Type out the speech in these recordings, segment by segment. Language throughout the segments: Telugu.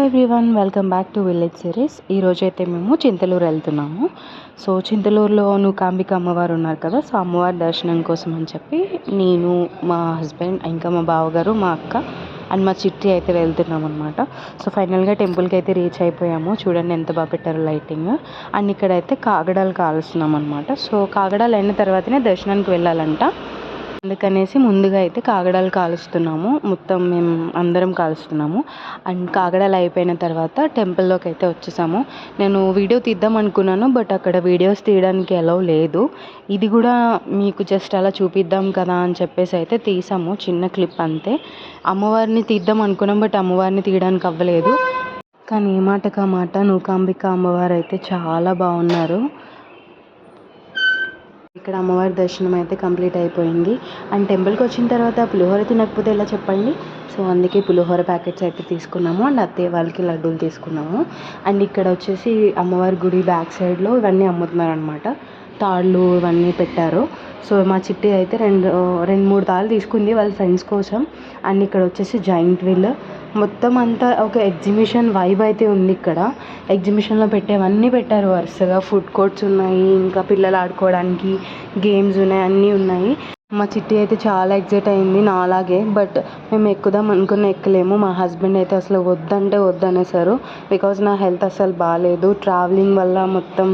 Everyone, welcome back to village series. ఈరోజు అయితే మేము చింతలూరు వెళ్తున్నాము. సో చింతలూరులో నూకాంబిక అమ్మవారు ఉన్నారు కదా, సో అమ్మవారి దర్శనం కోసం అని చెప్పి నేను, మా హస్బెండ్, ఇంకా మా బావగారు, మా అక్క అండ్ మా చిట్టి అయితే వెళ్తున్నాం అనమాట. సో ఫైనల్గా టెంపుల్కి అయితే రీచ్ అయిపోయాము. చూడండి ఎంత బాగా పెట్టారు లైటింగ్. అండ్ ఇక్కడైతే కాగడాలు కాలుస్తున్నాం అనమాట. సో కాగడాలు అయిన తర్వాతనే దర్శనానికి వెళ్ళాలంట. అందుకనేసి ముందుగా అయితే కాగడాలు కాలుస్తున్నాము. మొత్తం మేము అందరం కాలుస్తున్నాము. అండ్ కాగడాలు అయిపోయిన తర్వాత టెంపుల్లోకి అయితే వచ్చేసాము. నేను వీడియో తీద్దాం అనుకున్నాను, బట్ అక్కడ వీడియోస్ తీయడానికి అలౌ లేదు. ఇది కూడా మీకు జస్ట్ అలా చూపిద్దాం కదా అని చెప్పేసి అయితే తీసాము, చిన్న క్లిప్ అంతే. అమ్మవారిని తీద్దాం అనుకున్నాం, బట్ అమ్మవారిని తీయడానికి అవ్వలేదు. కానీ ఏ మాటకా మాట నూకాంబిక అమ్మవారు అయితే చాలా బాగున్నారు. ఇక్కడ అమ్మవారి దర్శనం అయితే కంప్లీట్ అయిపోయింది. అండ్ టెంపుల్కి వచ్చిన తర్వాత పులిహోర తినకపోతే ఎలా చెప్పండి. సో అందుకే పులిహోర ప్యాకెట్స్ అయితే తీసుకున్నాము. అండ్ అత్తయ్య వాళ్ళకి లడ్డూలు తీసుకున్నాము. అండ్ ఇక్కడ వచ్చేసి అమ్మవారి గుడి బ్యాక్ సైడ్లో ఇవన్నీ అమ్ముతున్నారు అనమాట. తాళ్ళు ఇవన్నీ పెట్టారు. సో మా చిట్టి అయితే రెండు మూడు తాళ్ళు తీసుకుంది వాళ్ళ ఫ్రెండ్స్ కోసం. అండ్ ఇక్కడ వచ్చేసి జాయింట్ వీల్ మొత్తం అంతా ఒక ఎగ్జిబిషన్ వైబ్ అయితే ఉంది. ఇక్కడ ఎగ్జిబిషన్లో పెట్టేవన్నీ పెట్టారు వరుసగా. ఫుడ్ కోర్ట్స్ ఉన్నాయి, ఇంకా పిల్లలు ఆడుకోవడానికి గేమ్స్ ఉన్నాయి, అన్నీ ఉన్నాయి. మా చిట్టి అయితే చాలా ఎగ్జైట్ అయింది నాలాగే. బట్ మేము ఎక్కుదాం అనుకున్న ఎక్కలేము. మా హస్బెండ్ అయితే అసలు వద్దంటే వద్దనేసారు. బికాజ్ నా హెల్త్ అసలు బాగాలేదు. ట్రావెలింగ్ వల్ల మొత్తం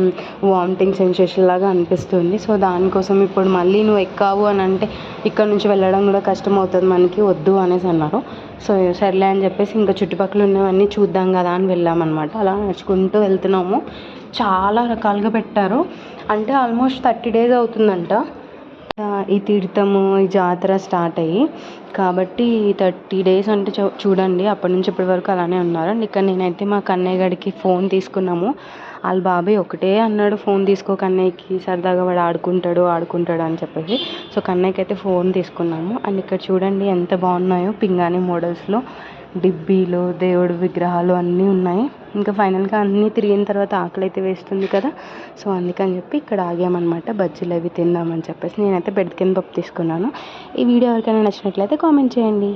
వామిటింగ్ సెన్సేషన్ లాగా అనిపిస్తుంది. సో దానికోసం ఇప్పుడు మళ్ళీ నువ్వు ఎక్కావు అని అంటే ఇక్కడ నుంచి వెళ్ళడం కూడా కష్టం అవుతుంది మనకి, వద్దు అనేసి అన్నారు. సో సర్లే అని చెప్పేసి ఇంకా చుట్టుపక్కల ఉన్నవన్నీ చూద్దాం కదా అని వెళ్ళామన్నమాట. అలా నడుచుకుంటూ వెళ్తున్నాము. చాలా రకాలుగా పెట్టారు. అంటే ఆల్మోస్ట్ 30 days అవుతుందంట ఈ తీర్థము, ఈ జాతర స్టార్ట్ అయ్యి. కాబట్టి 30 days అంటే చూడండి, అప్పటి నుంచి ఇప్పటి వరకు అలానే ఉన్నారు. అండ్ ఇక్కడ నేనైతే మా కన్నయ్య గడికి ఫోన్ తీసుకున్నాము. వాళ్ళ బాబాయ్ ఒకటే అన్నాడు, ఫోన్ తీసుకో కన్నయ్యకి, సరదాగా వాడు ఆడుకుంటాడు అని చెప్పేసి. సో కన్నయ్యకి అయితే ఫోన్ తీసుకున్నాము. అండ్ ఇక్కడ చూడండి ఎంత బాగున్నాయో పింగాణి మోడల్స్లో డిబ్బీలు, దేవుడు విగ్రహాలు అన్నీ ఉన్నాయి. ఇంకా ఫైనల్గా అన్నీ తిరిగిన తర్వాత ఆకలి అయితే వేస్తుంది కదా, సో అందుకని చెప్పి ఇక్కడ ఆగామన్నమాట. బజ్జీలు అవి తిందామని చెప్పేసి నేనైతే బెడ్ కింద పప్పు తీసుకున్నాను. ఈ వీడియో ఎవరికైనా నచ్చినట్లయితే కామెంట్ చేయండి.